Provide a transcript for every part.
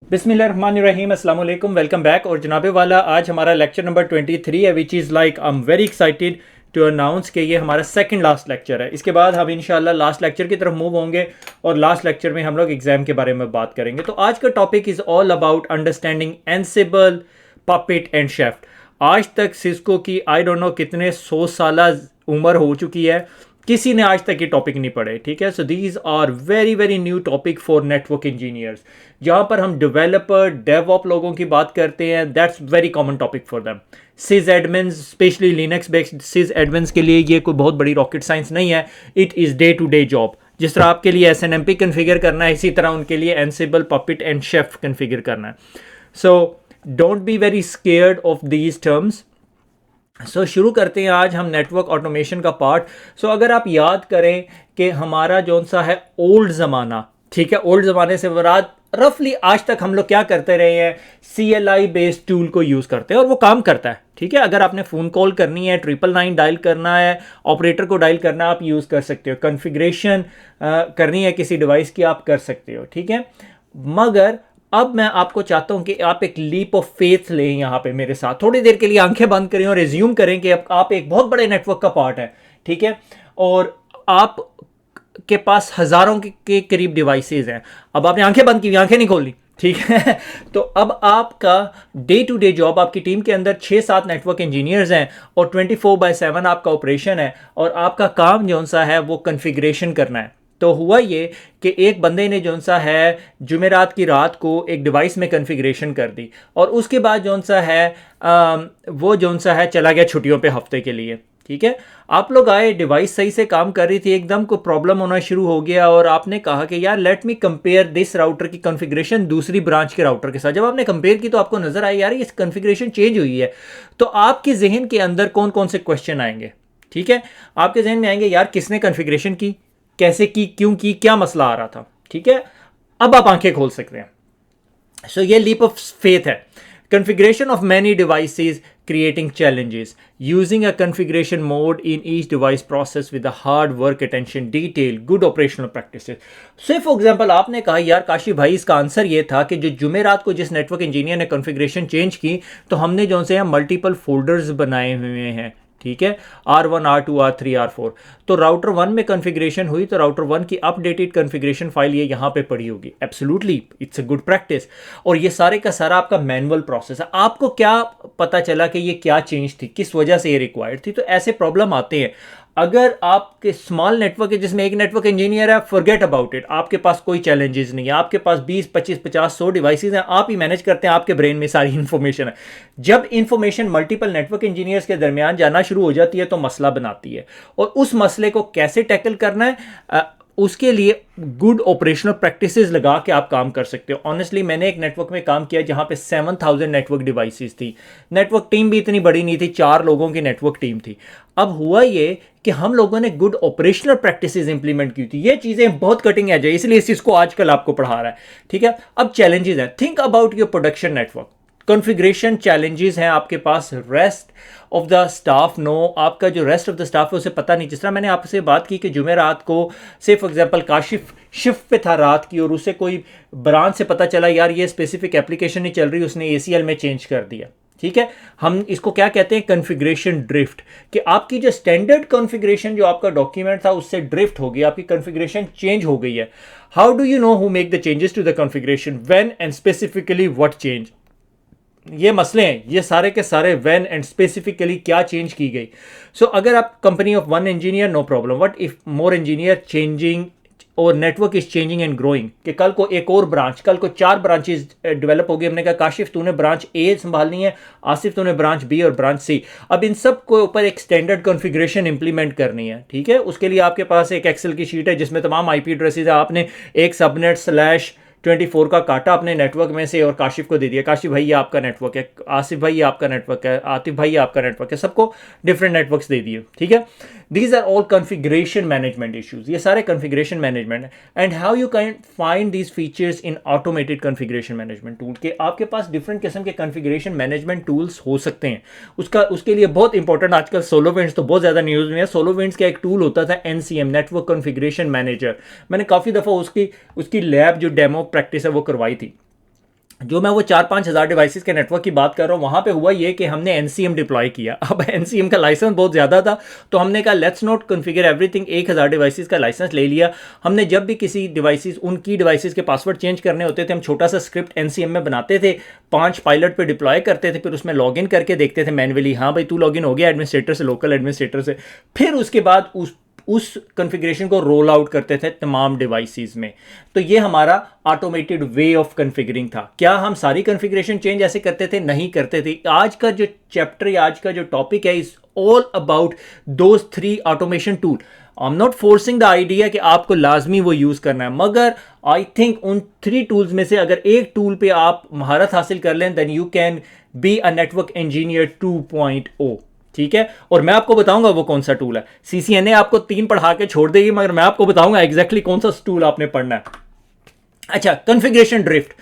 बिस्मिल्लाहिर्रहमानिर्रहीम, अस्सलाम वालेकुम, वेलकम बैक। और जनाब वाला आज हमारा लेक्चर नंबर 23 है, which is like I am very excited to announce कि ये हमारा सेकंड लास्ट लेक्चर है। इसके बाद हम इंशाल्लाह लास्ट लेक्चर की तरफ मूव होंगे और लास्ट लेक्चर में हम लोग एग्जाम के बारे में बात करेंगे। तो आज का topic is all about understanding Ansible, puppet and chef. आज तक सिस्को की आई डोंट नो कितने 100 साल उम्र हो चुकी है, किसी ने आज तक ये टॉपिक नहीं पढ़े। ठीक है, so these are very very new topic for network engineers. जहाँ पर हम डेवलपर डेवऑप लोगों की बात करते हैं, that's very common topic for them. सिज एडमिन्स, स्पेशली लिनक्स बेस्ड सिज एडमिन्स के लिए ये कोई बहुत बड़ी रॉकेट साइंस नहीं है, it is day to day job. जिस तरह आपके लिए SNMP कन्फिगर करना है, इसी तरह उनके लिए Ansible, puppet and Chef configure करना है। So don't be very scared of these terms. So शुरू करते हैं आज हम नेटवर्क ऑटोमेशन का पार्ट। सो अगर आप याद करें कि हमारा जौन सा है ओल्ड ज़माना, ठीक है, ओल्ड ज़माने से मुराद रफली आज तक हम लोग क्या करते रहे हैं, CLI बेस्ड टूल को यूज़ करते हैं और वो काम करता है। ठीक है, अगर आपने फ़ोन कॉल करनी है, 999 डायल करना है, ऑपरेटर को डायल करना है, आप यूज़ कर सकते हो। कॉन्फ़िगरेशन करनी है किसी डिवाइस की, आप कर सकते हो। ठीक है, मगर अब मैं आपको चाहता हूं कि आप एक लीप ऑफ फेथ लें यहाँ पे मेरे साथ, थोड़ी देर के लिए आंखें बंद करें और रिज्यूम करें कि आप एक बहुत बड़े नेटवर्क का पार्ट है। ठीक है, और आप के पास हज़ारों के करीब डिवाइसेस हैं। अब आपने आंखें बंद की, आंखें नहीं खोली, ठीक है। तो अब आपका डे टू डे जॉब, आपकी टीम के अंदर 6-7 नेटवर्क इंजीनियर्स हैं और 24/7 आपका ऑपरेशन है और आपका काम जौन सा है वो कॉन्फ़िगरेशन करना है। तो हुआ ये कि एक बंदे ने जौन सा है जुमेरात की रात को एक डिवाइस में कॉन्फ़िगरेशन कर दी और उसके बाद जौन सा है वो जौन सा है चला गया छुट्टियों पे हफ्ते के लिए। ठीक है, आप लोग आए, डिवाइस सही से काम कर रही थी, एकदम को प्रॉब्लम होना शुरू हो गया और आपने कहा कि यार let me compare this router की कॉन्फ़िगरेशन दूसरी ब्रांच के राउटर के साथ। जब आपने कंपेयर की तो आपको नजर आया यार ये कॉन्फ़िगरेशन चेंज हुई है। तो आपके जहन के अंदर कौन कौन से क्वेश्चन आएंगे? ठीक है, आपके जहन में आएंगे यार किसने कॉन्फ़िगरेशन की, कैसे की, क्यों की, क्या मसला आ रहा था। ठीक है, अब आप आंखें खोल सकते हैं। सो ये लीप ऑफ फेथ है। Configuration of many devices creating challenges. Using a configuration mode in each device process with a hard work, attention, detail, good operational practices. So for example आपने कहा यार काशी भाई, इसका आंसर ये था कि जो जुमेरात को जिस नेटवर्क इंजीनियर ने कॉन्फ़िगरेशन चेंज की तो हमने जो से मल्टीपल फोल्डर्स बनाए हुए हैं। ठीक है, R1, R2, R3, R4। तो राउटर 1 में कॉन्फ़िगरेशन हुई तो राउटर 1 की अपडेटेड कॉन्फ़िगरेशन फाइल ये यहाँ पे पड़ी होगी। Absolutely it's a good practice. और ये सारे का सारा आपका मैनुअल प्रोसेस है। आपको क्या पता चला कि ये क्या चेंज थी, किस वजह से ये रिक्वायर्ड थी? तो ऐसे प्रॉब्लम आते हैं। अगर आपके स्मॉल नेटवर्क है जिसमें एक नेटवर्क इंजीनियर है, फॉरगेट अबाउट इट, आपके पास कोई चैलेंजेस नहीं है। आपके पास 20, 25, 50, 100 डिवाइसेस हैं, आप ही मैनेज करते हैं, आपके ब्रेन में सारी इंफॉर्मेशन है। जब इंफॉर्मेशन मल्टीपल नेटवर्क इंजीनियर्स के दरमियान जाना शुरू हो जाती है तो मसला बनाती है और उस मसले को कैसे टैकल करना है उसके लिए गुड ऑपरेशनल प्रैक्टिसेस लगा के आप काम कर सकते हो। ऑनेस्टली मैंने एक नेटवर्क में काम किया जहां पे 7000 नेटवर्क डिवाइसेस थी। नेटवर्क टीम भी इतनी बड़ी नहीं थी, 4 लोगों की नेटवर्क टीम थी। अब हुआ ये कि हम लोगों ने गुड ऑपरेशनल प्रैक्टिसेस इंप्लीमेंट की थी। ये चीज़ें बहुत कटिंग एज है, इसलिए इस चीज़ को आजकल आपको पढ़ा रहा है। ठीक है, अब चैलेंजेस हैं। Think about your production network. Configuration challenges हैं आपके पास। Rest of the stuff no, आपका जो रेस्ट ऑफ द स्टाफ है उसे पता नहीं। जिस तरह मैंने आपसे बात की कि जुमेरात को से फॉर एग्जांपल काशिफ शिफ्ट पे था रात की और उसे कोई ब्रांच से पता चला यार ये स्पेसिफिक एप्लीकेशन नहीं चल रही, उसने ACL में चेंज कर दिया। ठीक है, हम इसको क्या कहते हैं, कॉन्फ़िगरेशन ड्रिफ्ट। कि आपकी जो स्टैंडर्ड कॉन्फ़िगरेशन जो आपका डॉक्यूमेंट था उससे ड्रिफ्ट हो गई, आपकी कॉन्फ़िगरेशन चेंज हो गई है। How do you know who make the changes to the configuration, when and specifically what change? ये मसले हैं, ये सारे के सारे व्हेन एंड स्पेसिफिकली क्या चेंज की गई। सो अगर आप company of 1 engineer, no problem. What if more engineer changing और network is changing and growing, कि कल को एक और ब्रांच, कल को 4 ब्रांचेस डेवलप हो गई। हमने कहा काशिफ तूने ब्रांच A संभालनी है, आसिफ तूने ब्रांच B और ब्रांच C। अब इन सब को ऊपर एक स्टैंडर्ड कॉन्फ़िगरेशन इंप्लीमेंट करनी है। ठीक है, उसके लिए आपके पास एक एक्सेल की शीट है जिसमें तमाम IP एड्रेसेस है। आपने एक सबनेट/24 का काटा अपने नेटवर्क में से और काशिफ को दे दिया, काशिफ भाई ये आपका नेटवर्क है, आसिफ भाई ये आपका नेटवर्क है, आतिफ भाई ये आपका नेटवर्क है, सबको डिफरेंट नेटवर्क्स दे दिए। ठीक है, these are all configuration management issues, ये सारे कॉन्फ़िगरेशन मैनेजमेंट है। And how you can find these features in automated configuration management tool, के आपके पास डिफरेंट किस्म के कॉन्फ़िगरेशन मैनेजमेंट टूल्स हो सकते हैं। उसके लिए बहुत इंपॉर्टेंट आजकल SolarWinds तो बहुत ज़्यादा न्यूज़ में है। SolarWinds का एक टूल होता था NCM, नेटवर्क कॉन्फ़िगरेशन मैनेजर। मैंने काफ़ी दफ़ा उसकी लैब जो डेमो प्रैक्टिस है वो करवाई थी। जो मैं वो 4-5 हज़ार डिवाइसेस के नेटवर्क की बात कर रहा हूँ, वहाँ पे हुआ ये कि हमने एनसीएम डिप्लॉय किया। अब एनसीएम का लाइसेंस बहुत ज़्यादा था, तो हमने कहा let's not configure everything, 1000 devices का लाइसेंस ले लिया हमने। जब भी किसी डिवाइसेस, उनकी डिवाइसेस के पासवर्ड चेंज करने होते थे, हम छोटा सा स्क्रिप्ट एनसीएम में बनाते थे, 5 पायलट पे डिप्लॉय करते थे, फिर उसमें लॉगिन करके देखते थे मैनुअली, हाँ भाई तू लॉगिन हो गया एडमिनिस्ट्रेटर से, लोकल एडमिनिस्ट्रेटर से। फिर उसके बाद उस कॉन्फ़िगरेशन को रोल आउट करते थे तमाम डिवाइसेस में। तो ये हमारा ऑटोमेटेड वे ऑफ कॉन्फ़िगरिंग था। क्या हम सारी कॉन्फ़िगरेशन चेंज ऐसे करते थे? नहीं करते थे। आज का जो चैप्टर या आज का जो टॉपिक है is all about those 3 automation tool. I am not forcing the idea कि आपको लाजमी वो यूज़ करना है, मगर आई थिंक उन 3 टूल्स में से अगर एक टूल पे आप महारत हासिल कर लें, then you can be a network engineer 2.0। ठीक है, और मैं आपको बताऊंगा वो कौन सा टूल है। सीसीएनए आपको 3 पढ़ा के छोड़ देगी, मगर मैं आपको बताऊंगा एग्जैक्टली कौन सा टूल आपने पढ़ना है। अच्छा, कॉन्फ़िगरेशन ड्रिफ्ट।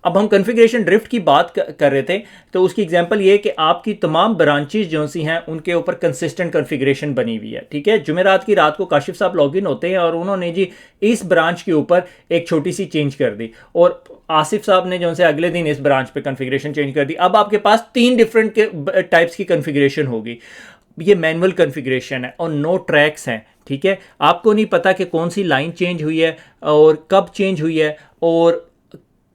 अब हम कॉन्फ़िगरेशन ड्रिफ्ट की बात कर रहे थे, तो उसकी एग्जांपल ये कि आपकी तमाम ब्रांचेस जो सी हैं उनके ऊपर कंसिस्टेंट कॉन्फ़िगरेशन बनी हुई है। ठीक है, जुमेरात की रात को काशिफ साहब लॉगिन होते हैं और उन्होंने जी इस ब्रांच के ऊपर एक छोटी सी चेंज कर दी, और आसिफ साहब ने जो से अगले दिन इस ब्रांच पे कॉन्फ़िगरेशन चेंज कर दी। अब आपके पास 3 डिफरेंट टाइप्स की कॉन्फ़िगरेशन होगी। ये मैनुअल कॉन्फ़िगरेशन है और नो ट्रैक्स हैं। ठीक है, आपको नहीं पता कि कौन सी लाइन चेंज हुई है और कब चेंज हुई है और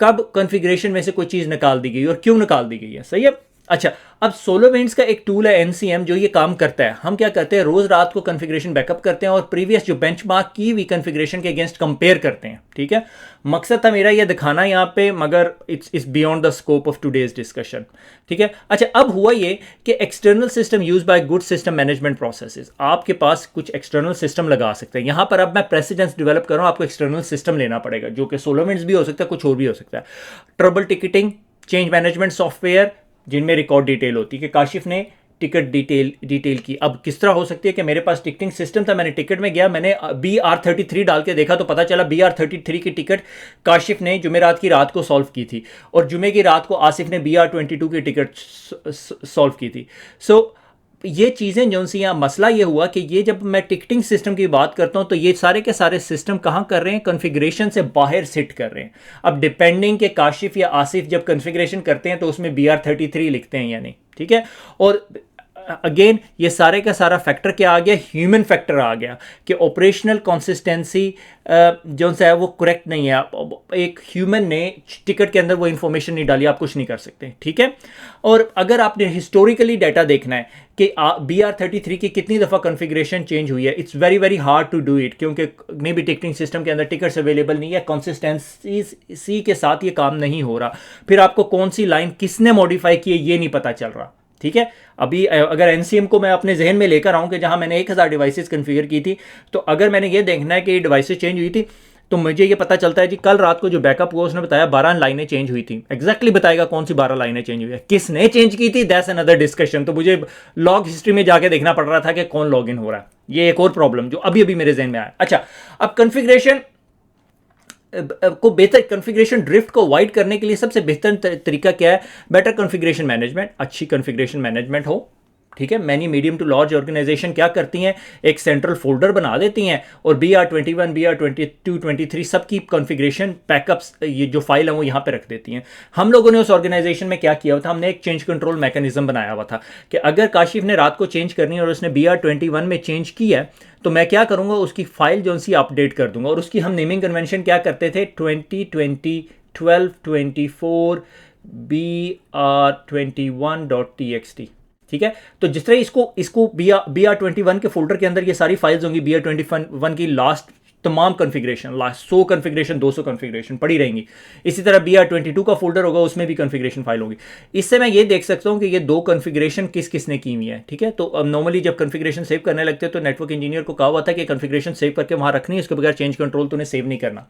कब कॉन्फ़िगरेशन में से कोई चीज़ निकाल दी गई और क्यों निकाल दी गई है। सही है। अच्छा, अब SolarWinds का एक टूल है एनसीएम जो ये काम करता है। हम क्या करते हैं, रोज़ रात को कॉन्फ़िगरेशन बैकअप करते हैं और प्रीवियस जो बेंचमार्क की हुई कॉन्फ़िगरेशन के अगेंस्ट कंपेयर करते हैं। ठीक है, मकसद था मेरा ये दिखाना यहाँ पे, मगर it's beyond the scope of today's discussion. ठीक है। अच्छा, अब हुआ ये कि external system use by good system management processes, आपके पास कुछ एक्सटर्नल सिस्टम लगा सकते हैं। यहाँ पर अब मैं प्रेसिडेंस डेवलप कर रहा हूँ, आपको एक्सटर्नल सिस्टम लेना पड़ेगा, जो कि SolarWinds भी हो सकता है, कुछ और भी हो सकता है। Trouble ticketing, change management software जिनमें रिकॉर्ड डिटेल होती है कि काशिफ ने टिकट डिटेल की। अब किस तरह हो सकती है कि मेरे पास टिकटिंग सिस्टम था, मैंने टिकट में गया, मैंने BR33 डाल के देखा तो पता चला BR33 की टिकट काशिफ ने जुमेरात की रात को सॉल्व की थी और जुमे की रात को आसिफ ने BR22 की टिकट सॉल्व की थी। सो ये चीज़ें जो सी यहाँ मसला ये हुआ कि ये जब मैं टिकटिंग सिस्टम की बात करता हूँ तो ये सारे के सारे सिस्टम कहाँ कर रहे हैं, कॉन्फ़िगरेशन से बाहर सिट कर रहे हैं। अब डिपेंडिंग के काशिफ या आसिफ जब कॉन्फ़िगरेशन करते हैं तो उसमें BR33 लिखते हैं या नहीं। ठीक है, और अगेन ये सारे का सारा फैक्टर क्या आ गया, ह्यूमन फैक्टर आ गया कि ऑपरेशनल कंसिस्टेंसी जो सा है वो करेक्ट नहीं है। एक ह्यूमन ने टिकट के अंदर वो इन्फॉर्मेशन नहीं डाली, आप कुछ नहीं कर सकते। ठीक है, और अगर आपने हिस्टोरिकली डाटा देखना है कि BR33 की कितनी दफ़ा कॉन्फ़िगरेशन चेंज हुई है, it's very very hard to do it, क्योंकि मे बी टिकटिंग सिस्टम के अंदर टिकट्स अवेलेबल नहीं है, कंसिस्टेंसी के साथ ये काम नहीं हो रहा। फिर आपको कौन सी लाइन किसने मॉडिफाई की है ये नहीं पता चल रहा। ठीक है, अभी अगर एनसीएम को मैं अपने जहन में लेकर आऊँ कि जहाँ मैंने 1000 डिवाइसेस कन्फिगर की थी, तो अगर मैंने ये देखना है कि ये डिवाइसेस चेंज हुई थी तो मुझे ये पता चलता है जी कल रात को जो बैकअप हुआ उसने बताया 12 लाइनें चेंज हुई थी। एग्जैक्टली बताएगा कौन सी 12 लाइनें चेंज हुई है, किसने चेंज की थी, दैट्स अनदर डिस्कशन। तो मुझे लॉग हिस्ट्री में जाके देखना पड़ रहा था कि कौन लॉग इन हो रहा है। ये एक और प्रॉब्लम जो अभी अभी मेरे जहन में आया। अच्छा, अब कॉन्फ़िगरेशन को बेहतर कॉन्फ़िगरेशन ड्रिफ्ट को अवॉइड करने के लिए सबसे बेहतर तरीका क्या है, बेटर कॉन्फ़िगरेशन मैनेजमेंट, अच्छी कॉन्फ़िगरेशन मैनेजमेंट हो। ठीक है, many medium to large organization क्या करती हैं, एक सेंट्रल फोल्डर बना देती हैं और BR21 BR22 23 सबकी कॉन्फ़िगरेशन पैकअप्स ये जो फाइल है वो यहाँ पे रख देती हैं। हम लोगों ने उस ऑर्गेनाइजेशन में क्या किया हुआ था, हमने एक चेंज कंट्रोल मैकेनिज्म बनाया हुआ था कि अगर काशिफ ने रात को चेंज करनी है और उसने BR21 में चेंज की है तो मैं क्या करूँगा, उसकी फाइल जो सी अपडेट कर दूंगा। और उसकी हम नेमिंग कन्वेंशन क्या करते थे, 2020 1224 BR21.txt। ठीक है, तो जिस तरह इसको BR21 के फोल्डर के अंदर ये सारी फाइल्स होंगी, BR21 की लास्ट तमाम कॉन्फ़िगरेशन, लास्ट 100 कॉन्फ़िगरेशन 200 कॉन्फ़िगरेशन पड़ी रहेंगी। इसी तरह BR22 का फोल्डर होगा, उसमें भी कॉन्फ़िगरेशन फाइल होगी। इससे मैं ये देख सकता हूँ कि ये 2 कॉन्फ़िगरेशन किसने की हुई है। ठीक है, तो अब नॉर्मली जब कॉन्फ़िगरेशन सेव करने लगते हैं तो नेटवर्क इंजीनियर को कहा हुआ था कि कॉन्फ़िगरेशन सेव करके वहाँ रखनी है, उसके बगैर चेंज कंट्रोल तो उन्हें सेव नहीं करना।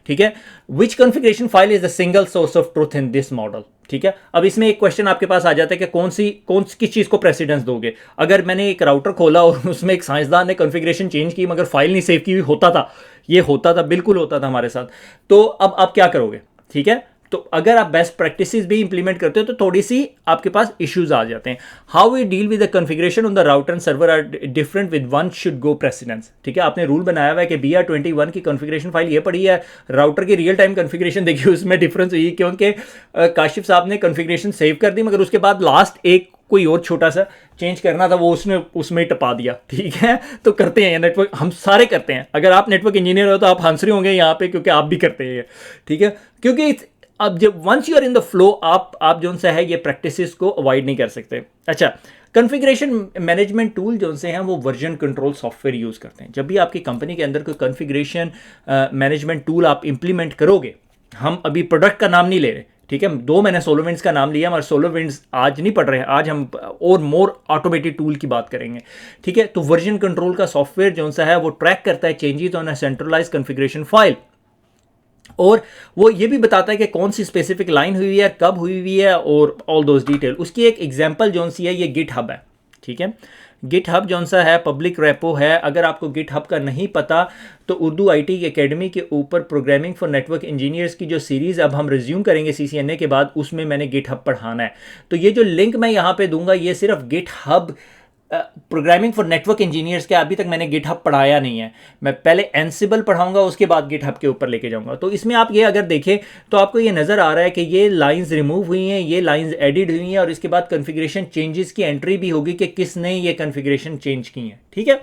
ठीक है, which configuration file is the single source of truth in this model. ठीक है, अब इसमें एक क्वेश्चन आपके पास आ जाता है कि किस चीज़ को प्रेसिडेंस दोगे। अगर मैंने एक राउटर खोला और उसमें एक साइंसदान ने कॉन्फ़िगरेशन चेंज की मगर फाइल नहीं सेव की हुई, होता था, ये होता था, बिल्कुल होता था हमारे साथ, तो अब आप क्या करोगे। ठीक है, तो अगर आप बेस्ट प्रैक्टिसेस भी इंप्लीमेंट करते हो तो थोड़ी सी आपके पास इश्यूज आ जाते हैं। How we deal with the configuration on the router and server are different with one should go precedence. ठीक है, आपने रूल बनाया हुआ है कि BR21 की कॉन्फ़िगरेशन फाइल ये पड़ी है, राउटर की रियल टाइम कॉन्फ़िगरेशन देखिए उसमें डिफरेंस हुई, क्योंकि काशिफ साहब ने कॉन्फ़िगरेशन सेव कर दी मगर उसके बाद लास्ट एक कोई और छोटा सा चेंज करना था, वो उसने उसमें टपा दिया। ठीक है, तो करते हैं नेटवर्क, हम सारे करते हैं। अगर आप नेटवर्क इंजीनियर हो तो आप हंस रहे होंगे यहाँ पे, क्योंकि आप भी करते हैं। ठीक है, क्योंकि अब जब once you are in the flow, आप जो सा है ये प्रैक्टिसेस को अवॉइड नहीं कर सकते। अच्छा, कॉन्फ़िगरेशन मैनेजमेंट टूल जो से हैं वो वर्जन कंट्रोल सॉफ्टवेयर यूज़ करते हैं। जब भी आपकी कंपनी के अंदर कोई कॉन्फ़िगरेशन मैनेजमेंट टूल आप इंप्लीमेंट करोगे, हम अभी प्रोडक्ट का नाम नहीं ले रहे, ठीक है, 2 मैंने SolarWinds का नाम लिया, मगर SolarWinds आज नहीं पढ़ रहे हैं, आज हम और मोर ऑटोमेटेड टूल की बात करेंगे। ठीक है, तो वर्जन कंट्रोल का सॉफ्टवेयर जो सा है वो ट्रैक करता है changes on a centralize configuration file, और वो ये भी बताता है कि कौन सी स्पेसिफिक लाइन हुई है, कब हुई है, और ऑल दोज डिटेल। उसकी एक एग्जांपल जो सी है ये गिटहब है। ठीक है, गिटहब जो सा है पब्लिक रेपो है। अगर आपको गिटहब का नहीं पता तो उर्दू IT एकेडमी के ऊपर प्रोग्रामिंग फॉर नेटवर्क इंजीनियर्स की जो सीरीज़ अब हम रिज्यूम करेंगे CCNA के बाद, उसमें मैंने गिटहब पढ़ाना है। तो ये जो लिंक मैं यहाँ पे दूंगा ये सिर्फ GitHub programming for network engineers के, अभी तक मैंने गिटहब पढ़ाया नहीं है। मैं पहले एनसिबल पढ़ाऊंगा, उसके बाद गिटहब के ऊपर लेके जाऊंगा। तो इसमें आप ये अगर देखें तो आपको ये नज़र आ रहा है कि ये लाइंस रिमूव हुई हैं, ये लाइंस एडिट हुई हैं, और इसके बाद कॉन्फ़िगरेशन चेंजेस की एंट्री भी होगी कि किसने ये कॉन्फ़िगरेशन चेंज की है। ठीक है,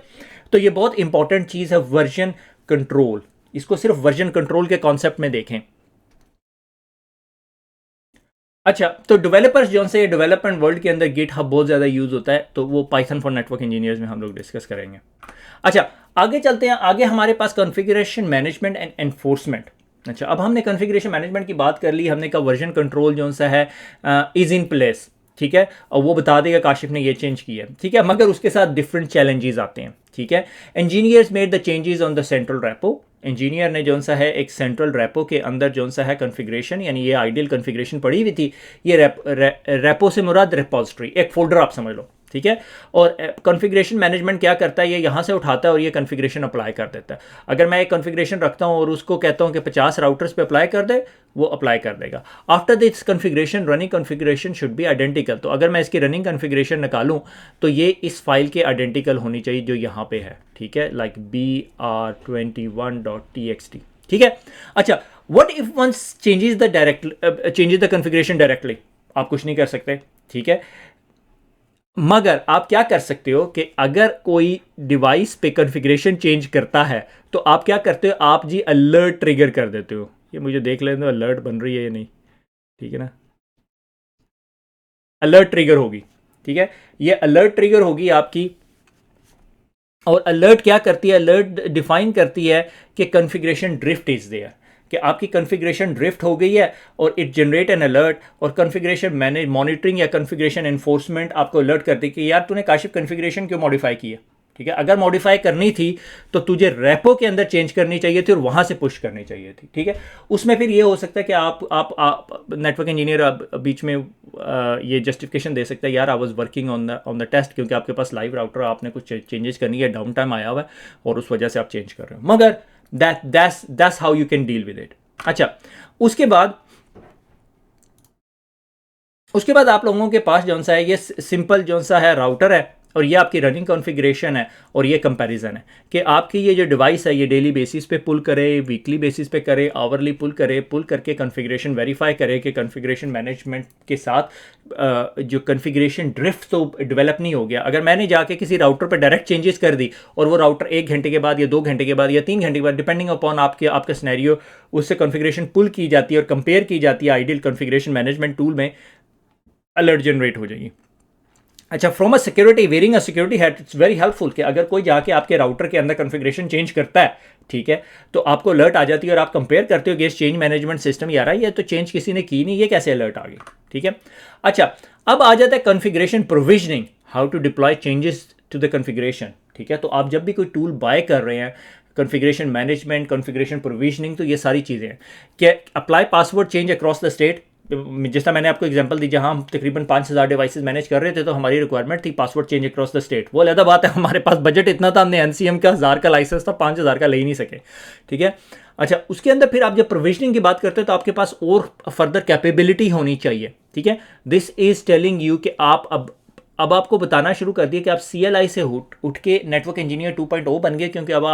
तो ये बहुत इंपॉर्टेंट चीज़ है वर्जन कंट्रोल। इसको सिर्फ वर्जन कंट्रोल के कॉन्सेप्ट में देखें। अच्छा, तो डेवलपर्स जो से डेवलपमेंट वर्ल्ड के अंदर गिटहब बहुत ज़्यादा यूज़ होता है, तो वो पाइथन फॉर नेटवर्क इंजीनियर्स में हम लोग डिस्कस करेंगे। अच्छा, आगे चलते हैं। आगे हमारे पास कॉन्फ़िगरेशन मैनेजमेंट एंड एनफोर्समेंट। अच्छा, अब हमने कॉन्फ़िगरेशन मैनेजमेंट की बात कर ली, हमने कहा वर्जन कंट्रोल जो सा है इज़ इन प्लेस। ठीक है, और वो बता देगा काशिफ ने ये चेंज किया है। ठीक है, मगर उसके साथ डिफरेंट चैलेंजेस आते हैं। ठीक है, engineers made the changes on the central repo. Engineer ने जो सा है एक सेंट्रल रेपो के अंदर जो सा है कॉन्फ़िगरेशन, यानी ये आइडियल कॉन्फ़िगरेशन पड़ी हुई थी। ये रेपो से मुराद रिपोजिटरी, एक फोल्डर आप समझ लो। ठीक है, और कॉन्फ़िगरेशन मैनेजमेंट क्या करता है, ये यहाँ से उठाता है और ये कॉन्फ़िगरेशन अप्लाई कर देता है। अगर मैं एक कॉन्फ़िगरेशन रखता हूँ और उसको कहता हूँ कि 50 राउटर्स पे अप्लाई कर दे, वो अप्लाई कर देगा। After this configuration running configuration should be identical. तो अगर मैं इसकी रनिंग कॉन्फ़िगरेशन निकालूँ तो ये इस फाइल के आइडेंटिकल होनी चाहिए जो यहाँ पे है। ठीक है, लाइक br21.txt। ठीक है, अच्छा, what if once changes the configuration directly, आप कुछ नहीं कर सकते। ठीक है, मगर आप क्या कर सकते हो कि अगर कोई डिवाइस पे कॉन्फ़िगरेशन चेंज करता है तो आप क्या करते हो, आप जी अलर्ट ट्रिगर कर देते हो। ये मुझे देख लेने दो अलर्ट बन रही है या नहीं। ठीक है ना, अलर्ट ट्रिगर होगी। ठीक है, ये अलर्ट ट्रिगर होगी आपकी, और अलर्ट क्या करती है, अलर्ट डिफाइन करती है कि कॉन्फ़िगरेशन ड्रिफ्ट इज देयर, कि आपकी कॉन्फ़िगरेशन ड्रिफ्ट हो गई है और इट जनरेट एन अलर्ट। और कॉन्फ़िगरेशन मैनेज मॉनिटरिंग या कॉन्फ़िगरेशन एनफोर्समेंट आपको अलर्ट करती है कि यार तूने काशिफ कॉन्फ़िगरेशन क्यों मॉडिफाई की है। ठीक है, अगर मॉडिफाई करनी थी तो तुझे रेपो के अंदर चेंज करनी चाहिए थी और वहां से पुश करनी चाहिए थी। ठीक है, उसमें फिर ये हो सकता है कि आप नेटवर्क इंजीनियर बीच में ये जस्टिफिकेशन दे सकता है, यार I was working on the test, क्योंकि आपके पास लाइव राउटर, आपने कुछ चेंजेस करनी है, डाउन टाइम आया हुआ है और उस वजह से आप चेंज कर रहे हो। मगर that's how you can deal with it. अच्छा, उसके बाद आप लोगों के पास जो सा है ये सिंपल जो सा है राउटर है, और ये आपकी रनिंग कॉन्फ़िगरेशन है, और ये कंपैरिजन है कि आपकी ये जो डिवाइस है ये डेली बेसिस पे पुल करे, वीकली बेसिस पे करे, आवरली पुल करे, पुल करके कॉन्फ़िगरेशन वेरीफाई करे कि कॉन्फ़िगरेशन मैनेजमेंट के साथ जो कॉन्फ़िगरेशन ड्रिफ्ट तो डेवलप नहीं हो गया। अगर मैंने जाके किसी राउटर पर डायरेक्ट चेंजेस कर दी और वो राउटर 1 घंटे के बाद या 2 घंटे के बाद या 3 घंटे के बाद, डिपेंडिंग अपॉन आपका सिनेरियो, उससे कॉन्फ़िगरेशन पुल की जाती है और कंपेयर की जाती है आइडियल कॉन्फ़िगरेशन मैनेजमेंट टूल में, अलर्ट जनरेट हो जाएगी। अच्छा, from a security, wearing a security hat, it's very helpful कि अगर कोई जाके आपके राउटर के अंदर कॉन्फ़िगरेशन चेंज करता है, ठीक है, तो आपको अलर्ट आ जाती है और आप कंपेयर करते हो कि इस चेंज मैनेजमेंट सिस्टम यार ये तो चेंज किसी ने की नहीं, ये कैसे अलर्ट आ गई। ठीक है, अच्छा, अब आ जाता है configuration provisioning, how to deploy changes to the configuration. ठीक है, तो आप जब भी कोई टूल बाय कर रहे हैं, कॉन्फ़िगरेशन मैनेजमेंट, कॉन्फ़िगरेशन प्रोविजनिंग, तो ये सारी चीज़ें हैं कि apply password change across the state, जिस तरह मैंने आपको एग्जांपल दी, जहां हम तकरीबन 5000 डिवाइसेस मैनेज कर रहे थे, तो हमारी रिक्वायरमेंट थी password change across the state. वो अलग बात है, हमारे पास बजट इतना था, हमने एनसीएम का 1000 का लाइसेंस था, 5000 का ले ही नहीं सके, ठीक है। अच्छा, उसके अंदर फिर आप जब प्रोविजनिंग की बात करते हो तो आपके पास और फर्दर कैपेबिलिटी होनी चाहिए, ठीक है। दिस इज टेलिंग यू कि आप अब आपको बताना शुरू कर दिया कि आप CLI से उठ के नेटवर्क इंजीनियर 2.0 बन गए, क्योंकि अब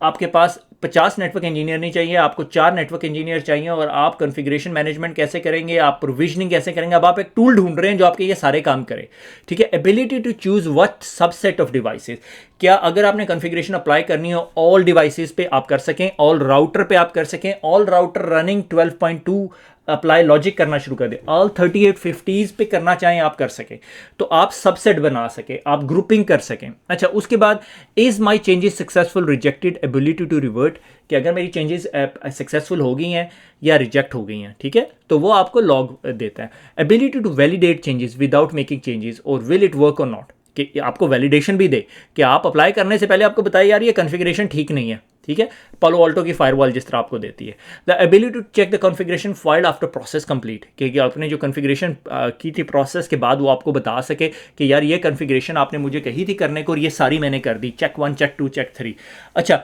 आपके पास 50 नेटवर्क इंजीनियर नहीं चाहिए, आपको 4 नेटवर्क इंजीनियर चाहिए, और आप कॉन्फ़िगरेशन मैनेजमेंट कैसे करेंगे, आप प्रोविजनिंग कैसे करेंगे, अब आप एक टूल ढूंढ रहे हैं जो आपके ये सारे काम करे, ठीक है। Ability to choose what subset of devices, क्या अगर आपने कॉन्फ़िगरेशन अप्लाई करनी हो ऑल डिवाइसेस पे आप कर सकें, ऑल राउटर पे आप कर सकें, all router running 12.2 apply logic करना शुरू कर दे, ऑल 3850s पे करना चाहें आप कर सकें, तो आप सबसेट बना सके, आप ग्रुपिंग कर सकें। अच्छा, उसके बाद is my changes successful rejected, ability to revert, कि अगर मेरी चेंजेस सक्सेसफुल हो गई हैं या रिजेक्ट हो गई हैं, ठीक है, तो वो आपको लॉग देता है। Ability to validate changes without making changes, और विल इट वर्क और नॉट, कि आपको वैलिडेशन भी दे, कि आप अप्लाई करने से पहले आपको बताए यार ये कॉन्फ़िगरेशन ठीक नहीं है, ठीक है। पालो अल्टो की फायरवॉल जिस तरह आपको देती है। The ability to check the configuration file after process complete, कि आपने जो कॉन्फ़िगरेशन की थी प्रोसेस के बाद वो आपको बता सके कि यार ये कॉन्फ़िगरेशन आपने मुझे कही थी करने को और ये सारी मैंने कर दी, चेक 1 चेक 2 चेक 3। अच्छा,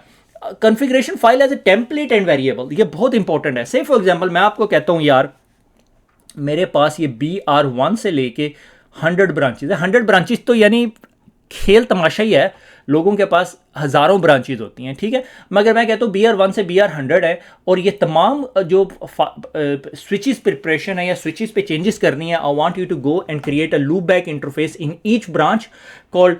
configuration file as a template and variable, ये बहुत इंपॉर्टेंट है। से फॉर एग्जाम्पल मैं आपको कहता हूँ यार मेरे पास ये BR1 से लेके 100 ब्रांचेज है, 100 ब्रांचेज तो यानी खेल तमाशा ही है, लोगों के पास हज़ारों ब्रांचेज होती हैं, ठीक है। मगर मैं कहता हूँ BR1 से BR100 है, और ये तमाम जो स्विचेस प्रिपरेशन है या स्विचेस पे चेंजेस करनी है, I want you to go and create a loopback interface in each branch called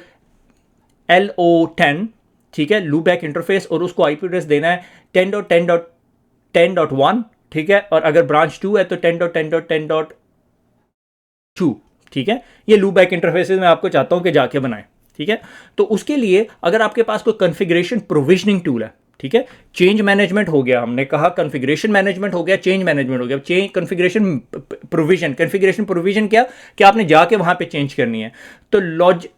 LO10, ठीक है, लूप बैक इंटरफेस, और उसको IP एड्रेस देना है 10.10.10.1, ठीक है, और अगर ब्रांच 2 है तो 10.10.10.2, ठीक है। ये लूप बैक इंटरफेसेस मैं आपको चाहता हूं कि जाके बनाएं, ठीक है। तो उसके लिए अगर आपके पास कोई कॉन्फ़िगरेशन प्रोविजनिंग टूल है, ठीक है, चेंज मैनेजमेंट हो गया, हमने कहा कॉन्फ़िगरेशन मैनेजमेंट हो गया, चेंज मैनेजमेंट हो गया, चेंज कॉन्फ़िगरेशन प्रोविजन क्या कि आपने जाके वहां पे चेंज करनी है, तो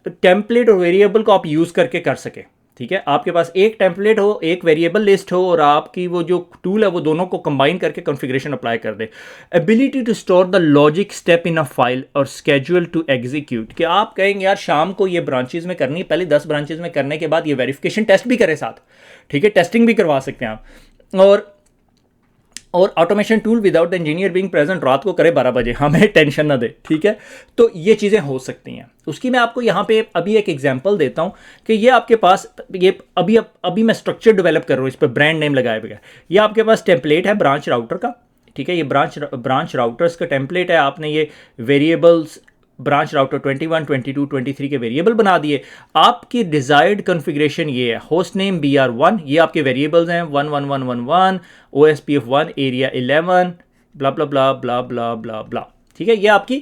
टेम्पलेट और वेरिएबल को आप यूज करके कर सके, ठीक है। आपके पास एक टेम्पलेट हो, एक वेरिएबल लिस्ट हो, और आपकी वो जो टूल है वो दोनों को कंबाइन करके कॉन्फ़िगरेशन अप्लाई कर दे। Ability to store the logic step in a file और स्केड्यूल टू एग्जीक्यूट, कि आप कहेंगे यार शाम को ये ब्रांचेज में करनी है, पहले 10 ब्रांचेज में करने के बाद ये वेरिफिकेशन टेस्ट भी करे साथ, ठीक है, टेस्टिंग भी करवा सकते हैं आप, और automation tool without the engineer being present रात को करे 12 बजे, हमें टेंशन ना दे, ठीक है। तो ये चीज़ें हो सकती हैं। उसकी मैं आपको यहाँ पे अभी एक एग्जांपल देता हूँ कि ये आपके पास ये अभी मैं स्ट्रक्चर डेवलप कर रहा हूँ, इस पर ब्रांड नेम लगाए बगैर। ये आपके पास टेम्पलेट है ब्रांच राउटर का, ठीक है, ये ब्रांच राउटर्स का टेम्पलेट है। आपने ये वेरिएबल्स ब्रांच राउटर 21, 22, 23 के वेरिएबल बना दिए। आपकी डिजायर्ड कॉन्फ़िगरेशन ये है, होस्ट नेम BR1, ये आपके वेरिएबल्स हैं 11111, OSPF 1, एरिया 11, ब्ला ब्ला ब्ला ब्ला ब्ला ब्ला ब्ला, ठीक है। ये आपकी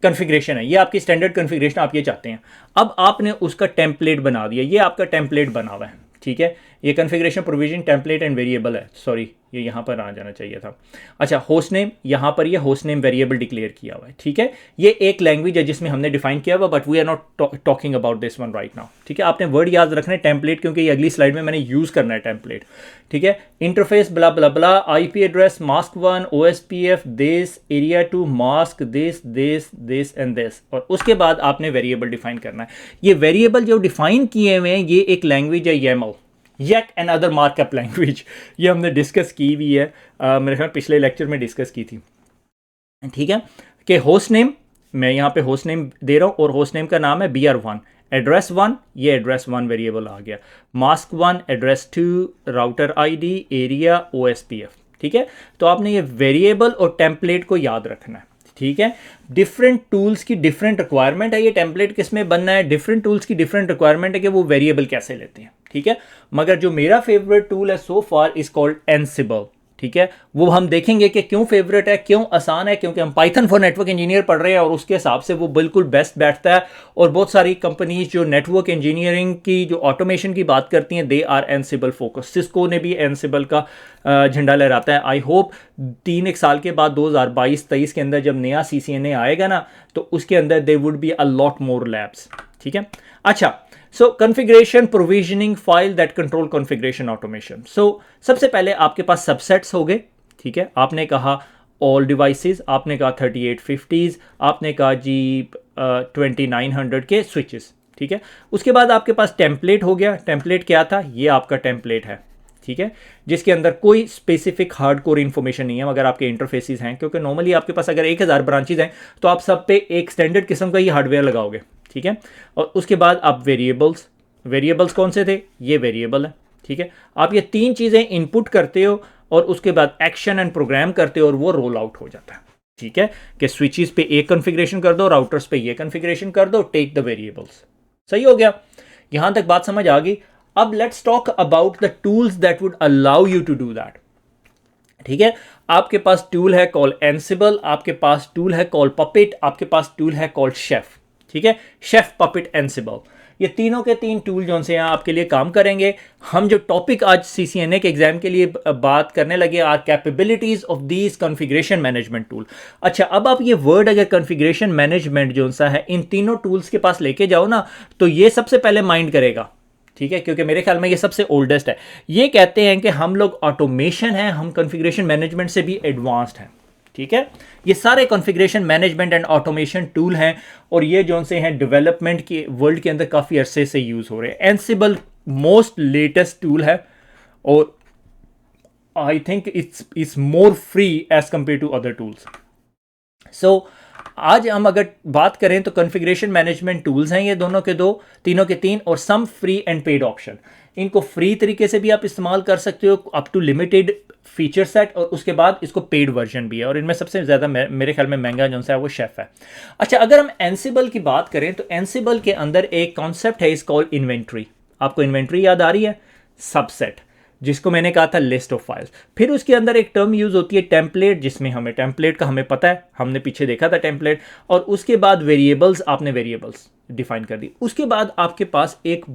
कॉन्फ़िगरेशन है, ये आपकी स्टैंडर्ड कॉन्फ़िगरेशन आप ये चाहते हैं। अब आपने उसका टेम्पलेट बना दिया, ये आपका टेम्पलेट बना हुआ है, ठीक है। ये configuration provision template and variable है, सॉरी ये यहाँ पर आ जाना चाहिए था। अच्छा, होस्ट नेम, यहाँ पर ये होस्ट नेम वेरिएबल डिक्लेयर किया हुआ है, ठीक है। ये एक लैंग्वेज है जिसमें हमने डिफाइन किया हुआ, but we are not talking about this one right now, ठीक है। आपने वर्ड याद रखना है टेम्पलेट, क्योंकि ये अगली स्लाइड में मैंने यूज़ करना है टेम्पलेट, ठीक है। Interface blah blah blah, IP address mask 1, OSPF this, area 2 mask this this this and this, और उसके बाद आपने वेरिएबल डिफाइन करना है। ये वेरिएबल जो डिफाइन किए हुए हैं, ये एक लैंग्वेज है YAML, yet another markup language, ये हमने डिस्कस की हुई है, मेरे ख्याल पिछले लेक्चर में डिस्कस की थी, ठीक है। कि होस्ट नेम, मैं यहाँ पे होस्ट नेम दे रहा हूँ और होस्ट नेम का नाम है BR1, एड्रेस 1, ये एड्रेस 1 वेरिएबल आ गया, mask 1, address 2, router ID, area, OSPF, ठीक है। तो आपने ये वेरिएबल और टेम्पलेट को याद रखना है, ठीक है। डिफरेंट टूल्स की डिफरेंट रिक्वायरमेंट है, ये टेम्पलेट किस में बनना है, डिफरेंट टूल्स की डिफरेंट रिक्वायरमेंट है कि वो वेरिएबल कैसे लेते हैं, ठीक है। मगर जो मेरा फेवरेट टूल है सो फार इज कॉल्ड एनसिबल, ठीक है। वो हम देखेंगे कि क्यों फेवरेट है, क्यों आसान है, क्योंकि हम पाइथन फॉर नेटवर्क इंजीनियर पढ़ रहे हैं और उसके हिसाब से वो बिल्कुल बेस्ट बैठता है। और बहुत सारी कंपनीज जो नेटवर्क इंजीनियरिंग की जो ऑटोमेशन की बात करती हैं, they are Ansible focus. Cisco ने भी एनसिबल का झंडा लहराता है। आई होप 3-1 साल के बाद 2022-23 के अंदर जब नया CCNA आएगा ना, तो उसके अंदर they would be a lot more labs, ठीक है। अच्छा, so configuration provisioning file that control configuration automation. सो सबसे पहले आपके पास सबसेट्स हो गए, ठीक है। आपने कहा ऑल डिवाइसेस, आपने कहा 3850s, आपने कहा जी 2900 के स्विचेस, ठीक है। उसके बाद आपके पास टेम्पलेट हो गया। टेम्पलेट क्या था? ये आपका टेम्पलेट है, ठीक है, जिसके अंदर कोई स्पेसिफिक हार्डकोर इन्फॉर्मेशन नहीं है मगर आपके इंटरफेसेस हैं, क्योंकि नॉर्मली आपके पास अगर 1000 ब्रांचेज हैं तो आप सब पे एक स्टैंडर्ड किस्म का ही हार्डवेयर लगाओगे, ठीक है। और उसके बाद आप वेरिएबल्स, वेरिएबल्स कौन से थे? ये वेरिएबल है, ठीक है। आप ये तीन चीज़ें इनपुट करते हो और उसके बाद एक्शन एंड प्रोग्राम करते हो और वो रोल आउट हो जाता है, ठीक है, कि स्विचेस पे एक कॉन्फ़िगरेशन कर दो, राउटर्स पे ये कॉन्फ़िगरेशन कर दो, टेक द वेरिएबल्स। सही हो गया, यहां तक बात समझ आ गई। अब let's talk about the tools that would allow you to do that, ठीक है। आपके पास टूल है कॉल एंसिबल, आपके पास टूल है कॉल पपेट, आपके पास टूल है कॉल शेफ, ठीक है। शेफ, पपेट, एंसिबल, ये तीनों के तीन टूल जो से यहाँ आपके लिए काम करेंगे। हम जो टॉपिक आज CCNA के एग्जाम के लिए बात करने लगे are capabilities of these configuration management tool. अच्छा, अब आप ये वर्ड अगर कॉन्फ़िगरेशन मैनेजमेंट जो सा है इन तीनों टूल्स के पास लेके जाओ ना, तो ये सबसे पहले माइंड करेगा, ठीक है, क्योंकि मेरे ख्याल में ये सबसे ओल्डेस्ट है। ये कहते हैं कि हम लोग ऑटोमेशन है, हम कॉन्फ़िगरेशन मैनेजमेंट से भी एडवांस्ड हैं, ठीक है। ये सारे configuration management and automation tool हैं और ये जो से हैं डेवलपमेंट के वर्ल्ड के अंदर काफ़ी अरसे से यूज़ हो रहे हैं। एंसिबल मोस्ट लेटेस्ट टूल है और I think it's more free as compare to other tools. So आज हम अगर बात करें तो कॉन्फ़िगरेशन मैनेजमेंट टूल्स हैं ये दोनों के दो, तीनों के तीन, और some free and paid option. इनको फ्री तरीके से भी आप इस्तेमाल कर सकते हो up to limited feature set, और उसके बाद इसको पेड वर्जन भी है, और इनमें सबसे ज़्यादा मेरे ख्याल में महंगा जो है वो शेफ है। अच्छा, अगर हम एंसिबल की बात करें तो एंसिबल के अंदर एक कॉन्सेप्ट है, इस कॉल्ड इन्वेंट्री। आपको इन्वेंट्री याद आ रही है? सबसेट, जिसको मैंने कहा था लिस्ट ऑफ फाइल्स। फिर उसके अंदर एक टर्म यूज होती है टेम्पलेट, जिसमें हमें टेम्पलेट का हमें पता है, हमने पीछे देखा था टेम्पलेट। और उसके बाद वेरिएबल्स, आपने वेरिएबल्स डिफाइन कर दी। उसके बाद आपके पास एक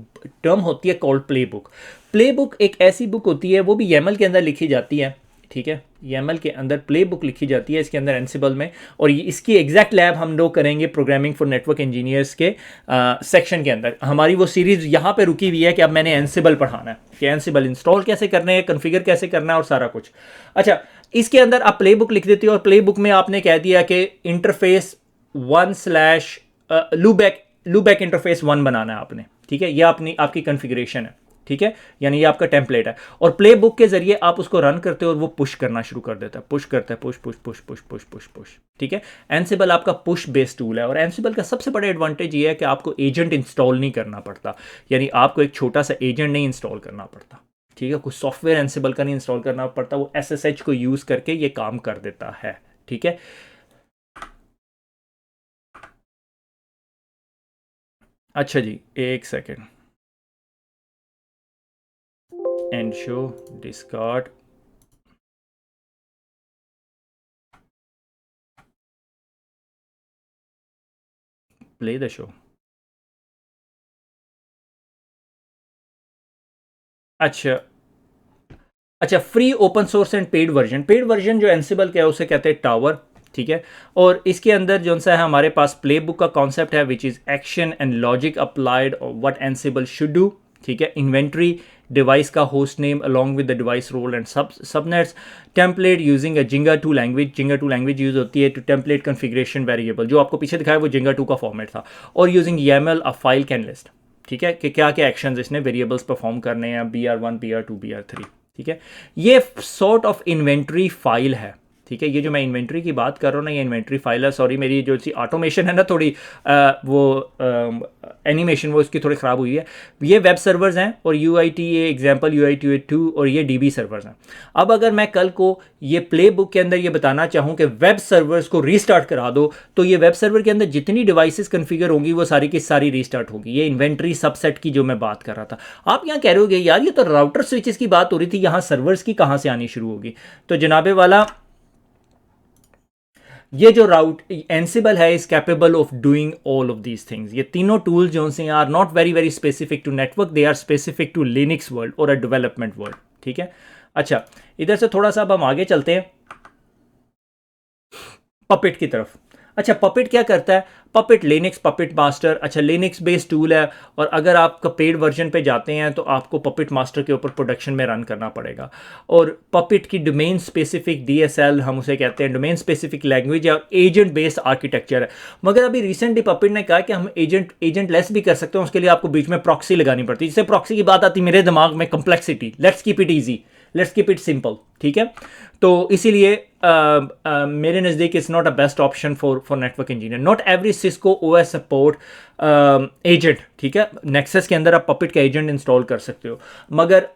टर्म होती है called play book. Play book एक ऐसी बुक होती है, वो भी YAML के अंदर लिखी जाती है, ठीक है, YAML के अंदर प्ले बुक लिखी जाती है इसके अंदर एंसिबल में। और इसकी एग्जैक्ट लैब हम लोग करेंगे प्रोग्रामिंग फॉर नेटवर्क इंजीनियर्स के सेक्शन के अंदर। हमारी वो सीरीज यहाँ पे रुकी हुई है कि अब मैंने एंसिबल पढ़ाना है कि एंसिबल इंस्टॉल कैसे करना है, कॉन्फ़िगर कैसे करना है और सारा कुछ। अच्छा, इसके अंदर आप प्ले बुक लिख देते हो और प्ले बुक में आपने कह दिया कि इंटरफेस 1/ लूबैक इंटरफेस 1 बनाना है आपने, ठीक है, यह अपनी आपकी कॉन्फ़िगरेशन है, ठीक है, यानी ये आपका टेम्पलेट है। और प्ले बुक के जरिए आप उसको रन करते हो और वो पुश करना शुरू कर देता है, पुश करता है, push push push push push push push, ठीक है। एंसिबल आपका पुश बेस्ड टूल है, और एंसिबल का सबसे बड़ा एडवांटेज ये है कि आपको एजेंट इंस्टॉल नहीं करना पड़ता, यानी आपको एक छोटा सा एजेंट नहीं इंस्टॉल करना पड़ता, ठीक है, कुछ सॉफ्टवेयर एंसिबल का नहीं इंस्टॉल करना पड़ता, वो SSH को यूज करके ये काम कर देता है, ठीक है। अच्छा जी, एक second, and show discard, play the show. अच्छा, free, open source and paid version. Paid version जो एंसिबल का है उसे कहते हैं टावर, ठीक है। और इसके अंदर जो सा है हमारे पास प्ले बुक का कॉन्सेप्ट है, which is action and logic applied what Ansible should do, ठीक है। इन्वेंट्री, डिवाइस का host name along with the device role and subnets. Template using a Jinja 2 language, जिंगा 2 लैंग्वेज यूज होती है to template configuration variable, जो आपको पीछे दिखाया वो जिंगा 2 का फॉर्मेट था। और using YAML a file can list, ठीक है, कि क्या क्या एक्शंस इसने वेरिएबल्स परफॉर्म करने हैं, BR1, BR2, BR3, ठीक है। ये सॉर्ट ऑफ इन्वेंट्री फाइल है, ठीक है। ये जो मैं इन्वेंट्री की बात कर रहा हूँ ना, ये इन्वेंट्री फाइल है। सॉरी, मेरी जो सी ऑटोमेशन है ना थोड़ी एनिमेशन वो इसकी थोड़ी ख़राब हुई है। ये वेब सर्वर्स हैं और UITA एग्जाम्पल, UITA2 और ये DB सर्वर्स हैं। अब अगर मैं कल को ये प्ले बुक के अंदर ये बताना चाहूँ कि वेब सर्वर्स को रीस्टार्ट करा दो, तो ये वेब सर्वर के अंदर जितनी डिवाइसेस कन्फिगर होंगी वो सारी की सारी रीस्टार्ट होगी। ये इन्वेंट्री सबसेट की जो मैं बात कर रहा था। आप यहाँ कह रहे होगे यार ये तो राउटर स्विचेस की बात हो रही थी, यहाँ सर्वर्स की कहाँ से आनी शुरू होगी? तो जनाबे वाला, ये जो राउट एंसिबल है is capable of doing all of these things. ये तीनों टूल्स जो से are not very very specific to network, they are specific to Linux world और अ डेवलपमेंट वर्ल्ड, ठीक है। अच्छा, इधर से थोड़ा सा अब हम आगे चलते हैं पपेट की तरफ। अच्छा, पपेट क्या करता है? पपेट लिनक्स पपेट मास्टर, अच्छा लिनक्स बेस्ड टूल है, और अगर आपका पेड वर्जन पे जाते हैं तो आपको पपेट मास्टर के ऊपर प्रोडक्शन में रन करना पड़ेगा। और पपेट की डोमेन स्पेसिफिक DSL हम उसे कहते हैं, डोमेन स्पेसिफिक लैंग्वेज है और एजेंट बेस्ड आर्किटेक्चर है। मगर अभी रिसेंटली पपेट ने कहा कि हम एजेंट लेस भी कर सकते हैं, उसके लिए आपको बीच में प्रॉक्सी लगानी पड़ती है। जिससे प्रॉक्सी की बात आती है मेरे दिमाग में complexity, let's keep it easy, let's keep it simple, ठीक है। तो इसीलिए मेरे नज़दीक it's not a best option for network engineer. Not every Cisco OS support agent, ठीक है। नेक्सस के अंदर आप पपेट का एजेंट इंस्टॉल कर सकते हो, मगर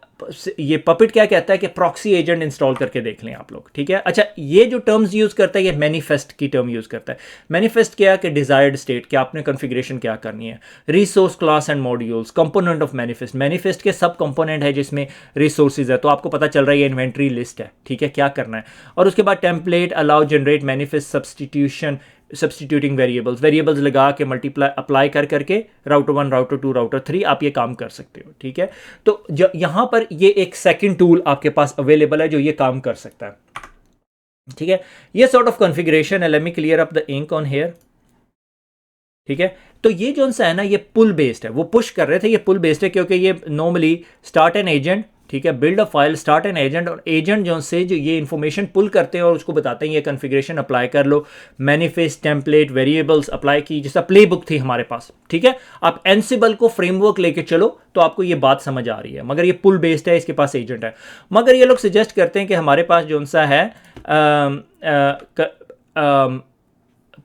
ये पपेट क्या कहता है कि प्रॉक्सी एजेंट इंस्टॉल करके देख लें आप लोग, ठीक है। अच्छा, ये जो टर्म्स यूज़ करता है ये मैनिफेस्ट की टर्म यूज़ करता है। मैनिफेस्ट क्या है कि डिजायर्ड स्टेट, क्या आपने कॉन्फ़िगरेशन क्या करनी है। Resource class and modules, component of manifest, manifest के सब कंपोनेंट है जिसमें रिसोर्सेज है, तो आपको पता चल रहा है ये इन्वेंट्री लिस्ट है, ठीक है, क्या करना है। और उसके बाद template allow generate manifest substituting variables लगा के मल्टीप्लाई अप्लाई करके राउटर 1 राउटर 2 राउटर 3 आप ये काम कर सकते हो, ठीक है। तो यहाँ पर ये एक सेकंड टूल आपके पास अवेलेबल है जो ये काम कर सकता है, ठीक है। ये सॉर्ट ऑफ कॉन्फ़िगरेशन है। Let me clear up the ink on here, ठीक है। तो ये जो सा है ना, ये पुल बेस्ड है, वो पुश कर रहे थे, ये पुल बेस्ड है क्योंकि ये नॉर्मली स्टार्ट एन एजेंट, ठीक है, build a file, start an agent, और एजेंट जो से जो ये इन्फॉर्मेशन पुल करते हैं और उसको बताते हैं ये कॉन्फ़िगरेशन अप्लाई कर लो, मैनिफेस्ट टेम्पलेट वेरिएबल्स अप्लाई की, जैसा प्ले बुक थी हमारे पास, ठीक है। आप एनसिबल को फ्रेमवर्क लेके चलो तो आपको ये बात समझ आ रही है, मगर ये पुल बेस्ड है, इसके पास एजेंट है। मगर ये लोग सजेस्ट करते हैं कि हमारे पास जो सा है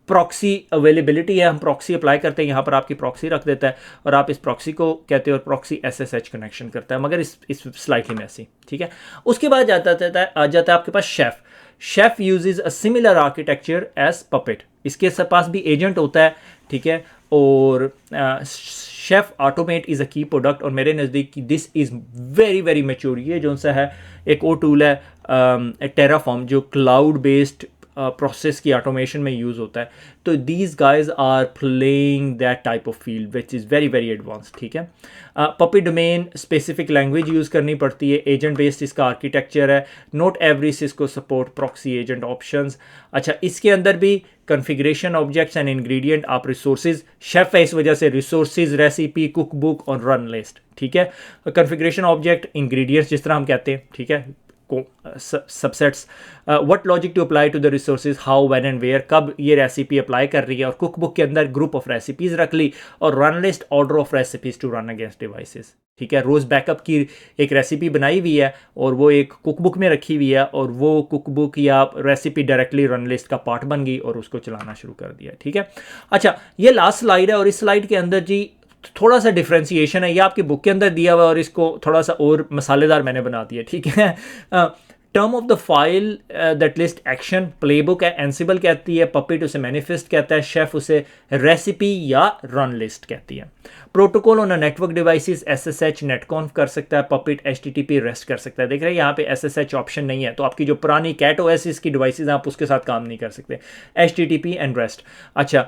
प्रॉक्सी अवेलेबिलिटी है, हम प्रॉक्सी अप्लाई करते हैं, यहाँ पर आपकी प्रॉक्सी रख देता है और आप इस प्रॉक्सी को कहते हो और प्रॉक्सी SSH कनेक्शन करता है, मगर इस स्लाइटली मैसी, ठीक है। उसके बाद आ जाता है आपके पास Chef uses a similar architecture as Puppet, इसके पास भी एजेंट होता है, ठीक है। और शेफ ऑटोमेट इज़ अ की प्रोडक्ट, और मेरे नज़दीक this is very very mature. ये जो सा है एक और टूल है टेराफॉर्म जो क्लाउड बेस्ड प्रोसेस की ऑटोमेशन में यूज़ होता है। तो these guys are playing that type of field which is very very advance, ठीक है। Puppet domain specific language use करनी पड़ती है, एजेंट बेस्ड इसका आर्किटेक्चर है, not every Cisco support proxy agent options. अच्छा, इसके अंदर भी कॉन्फ़िगरेशन ऑब्जेक्ट्स एंड इंग्रेडिएंट, आप रिसोर्सेज, शेफ है इस वजह से, रिसोर्सेज, रेसिपी, कुक बुक और रन लिस्ट, ठीक है। कॉन्फ़िगरेशन ऑब्जेक्ट, इंग्रेडिएंट्स जिस तरह हम कहते हैं, ठीक है, subsets, what logic to apply to the resources, how when and where, कब ये रेसिपी अप्लाई कर रही है, और कुक बुक के अंदर ग्रुप ऑफ रेसिपीज रख ली, और run list, order of recipes to run against devices, ठीक है। रोज बैकअप की एक रेसिपी बनाई हुई है और वो एक कुक बुक में रखी हुई है, और वो कुक बुक या रेसिपी डायरेक्टली रन लिस्ट का पार्ट बन गई और उसको चलाना शुरू कर दिया, ठीक है। अच्छा, ये लास्ट स्लाइड है, और इस स्लाइड के अंदर जी थोड़ा सा डिफ्रेंसिएशन है, ये आपकी बुक के अंदर दिया हुआ है और इसको थोड़ा सा और मसालेदार मैंने बना दिया, ठीक है। Term of the file that list action, playbook है, एंसिबल कहती है, पपेट उसे मैनिफेस्ट कहता है, शेफ उसे रेसिपी या रन लिस्ट कहती है। Protocol on network devices SSH नेटकॉन्फ कर सकता है, पपेट HTTP रेस्ट कर सकता है। देख रहे हैं यहाँ पे SSH ऑप्शन नहीं है, तो आपकी जो पुरानी कैट OS की डिवाइसेज आप उसके साथ काम नहीं कर सकते, HTTP एंड रेस्ट। अच्छा,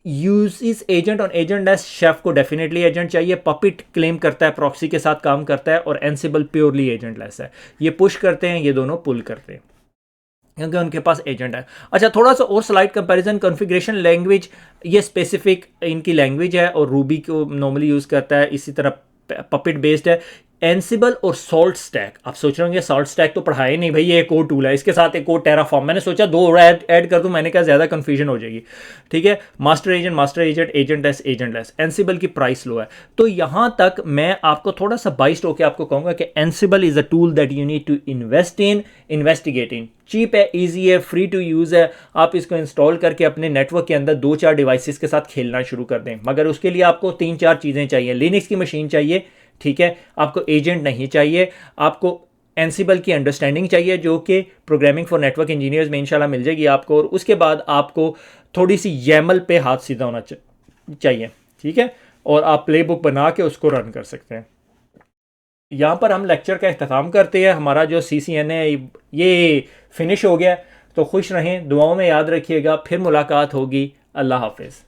use agent on agent less, chef को डेफिनेटली एजेंट चाहिए, पपेट क्लेम करता है प्रॉक्सी के साथ काम करता है, और एंसिबल प्योरली एजेंट लेस है, ये पुश करते हैं, ये दोनों पुल करते हैं क्योंकि उनके पास एजेंट है। अच्छा, थोड़ा सा और स्लाइड कंपैरिजन, कॉन्फ़िगरेशन लैंग्वेज, ये स्पेसिफिक इनकी लैंग्वेज है और रूबी को नॉर्मली यूज़ करता है, इसी तरह पपेट बेस्ड है। एंसिबल और सॉल्ट स्टैक, आप सोच रहे होंगे सॉल्ट स्टैक तो पढ़ाया ही नहीं भाई, ये एक और टूल है, इसके साथ एक और टेराफॉर्म, मैंने सोचा दो और ऐड कर दूं, मैंने कहा ज़्यादा कन्फ्यूजन हो जाएगी, ठीक है। Master agent, agent less, Ansible की प्राइस लो है। तो यहाँ तक मैं आपको थोड़ा सा बाइस्ड होकर आपको कहूँगा कि Ansible is a tool that you need to investigate in, cheap है, ईजी है, फ्री टू यूज़ है, आप इसको इंस्टॉल करके अपने नेटवर्क के अंदर 2-4 डिवाइसेस के साथ खेलना शुरू कर दें, मगर उसके लिए आपको 3-4 चीज़ें चाहिए। लिनक्स की मशीन चाहिए, ठीक है, आपको एजेंट नहीं चाहिए, आपको एंसिबल की अंडरस्टैंडिंग चाहिए जो कि प्रोग्रामिंग फॉर नेटवर्क इंजीनियर्स में इंशाल्लाह मिल जाएगी आपको, और उसके बाद आपको थोड़ी सी YAML पे हाथ सीधा होना चाहिए, ठीक है, और आप प्ले बुक बना के उसको रन कर सकते हैं। यहाँ पर हम लेक्चर का इख्तिताम करते हैं, हमारा जो CCN है ये फिनिश हो गया, तो खुश रहें, दुआओं में याद रखिएगा, फिर मुलाकात होगी, अल्लाह हाफिज़।